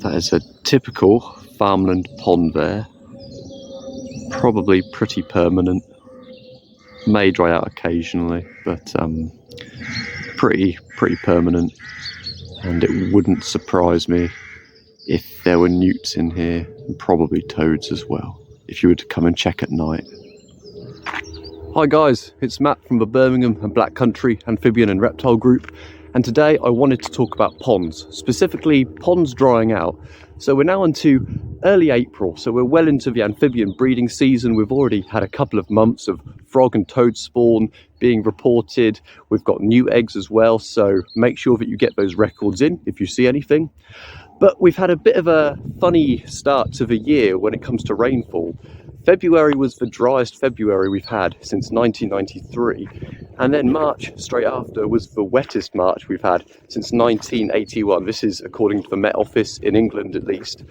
That is a typical farmland pond there. Probably pretty permanent. May dry out occasionally, but pretty permanent. And it wouldn't surprise me if there were newts in here, and probably toads as well, if you were to come and check at night. Hi guys, it's Matt from the Birmingham and Black Country Amphibian and Reptile Group, and today I wanted to talk about ponds, specifically ponds drying out. So we're now into early April, so we're well into the amphibian breeding season. We've already had a couple of months of frog and toad spawn being reported. We've got new eggs as well, so make sure that you get those records in if you see anything. But we've had a bit of a funny start to the year when it comes to rainfall. February was the driest February we've had since 1993, and then March straight after was the wettest March we've had since 1981. This is according to the Met Office in England at least.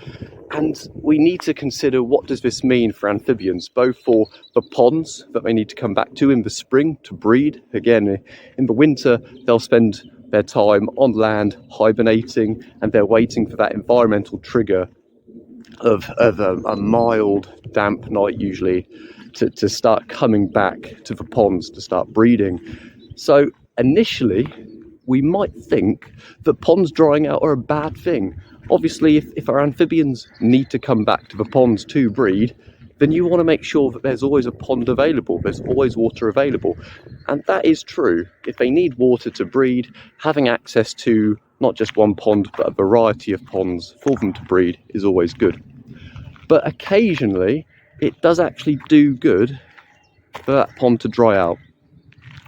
And we need to consider, what does this mean for amphibians, both for the ponds that they need to come back to in the spring to breed. Again, in the winter they'll spend their time on land hibernating, and they're waiting for that environmental trigger of a mild damp night usually to start coming back to the ponds to start breeding. So initially we might think that ponds drying out are a bad thing. Obviously if our amphibians need to come back to the ponds to breed, then you want to make sure that there's always a pond available, there's always water available. And that is true. If they need water to breed, having access to not just one pond, but a variety of ponds for them to breed is always good. But occasionally, it does actually do good for that pond to dry out.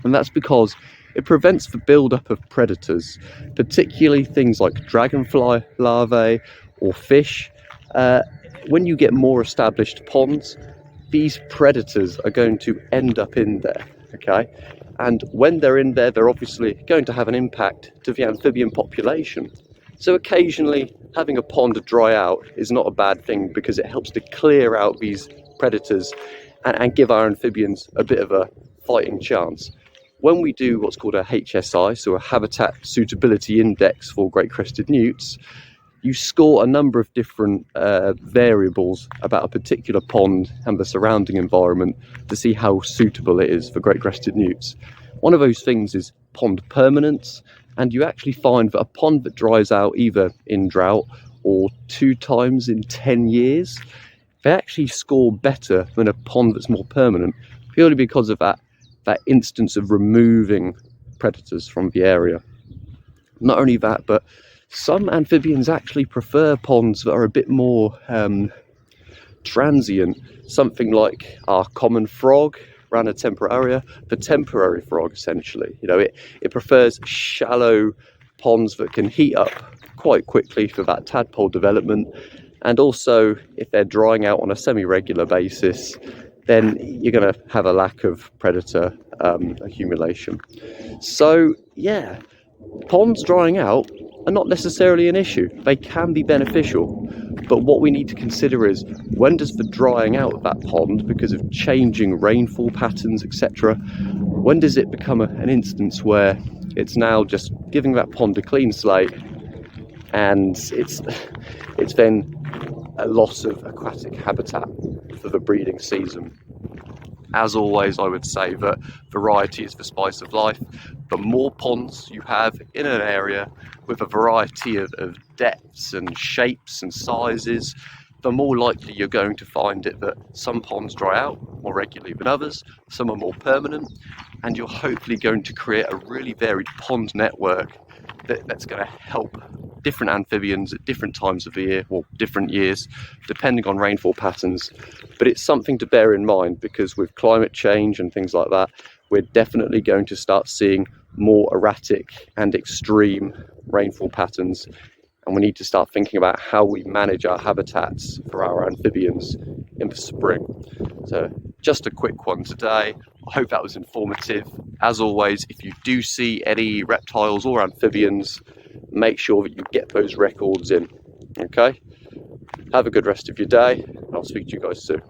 And that's because it prevents the build-up of predators, particularly things like dragonfly larvae or fish. When you get more established ponds, these predators are going to end up in there, okay? And when they're in there, they're obviously going to have an impact to the amphibian population. So occasionally having a pond dry out is not a bad thing, because it helps to clear out these predators and give our amphibians a bit of a fighting chance. When we do what's called a HSI, so a Habitat Suitability Index for great crested newts, you score a number of different variables about a particular pond and the surrounding environment to see how suitable it is for great crested newts. One of those things is pond permanence, and you actually find that a pond that dries out either in drought or 2 times in 10 years, they actually score better than a pond that's more permanent, purely because of that instance of removing predators from the area. Not only that, but some amphibians actually prefer ponds that are a bit more transient. Something like our common frog, Rana temporaria, the temporary frog essentially. You know, it prefers shallow ponds that can heat up quite quickly for that tadpole development. And also, if they're drying out on a semi-regular basis, then you're going to have a lack of predator accumulation. So yeah, ponds drying out are not necessarily an issue. They can be beneficial, but what we need to consider is, when does the drying out of that pond, because of changing rainfall patterns, etc., when does it become an instance where it's now just giving that pond a clean slate, and it's then a loss of aquatic habitat for the breeding season. As always, I would say that variety is the spice of life. The more ponds you have in an area with a variety of depths and shapes and sizes, the more likely you're going to find it that some ponds dry out more regularly than others, some are more permanent, and you're hopefully going to create a really varied pond network that's going to help different amphibians at different times of the year, or different years, depending on rainfall patterns. But it's something to bear in mind, because with climate change and things like that, we're definitely going to start seeing more erratic and extreme rainfall patterns, and we need to start thinking about how we manage our habitats for our amphibians in the spring. So just a quick one today. I hope that was informative. As always, if you do see any reptiles or amphibians, make sure that you get those records in. Okay? Have a good rest of your day, and I'll speak to you guys soon.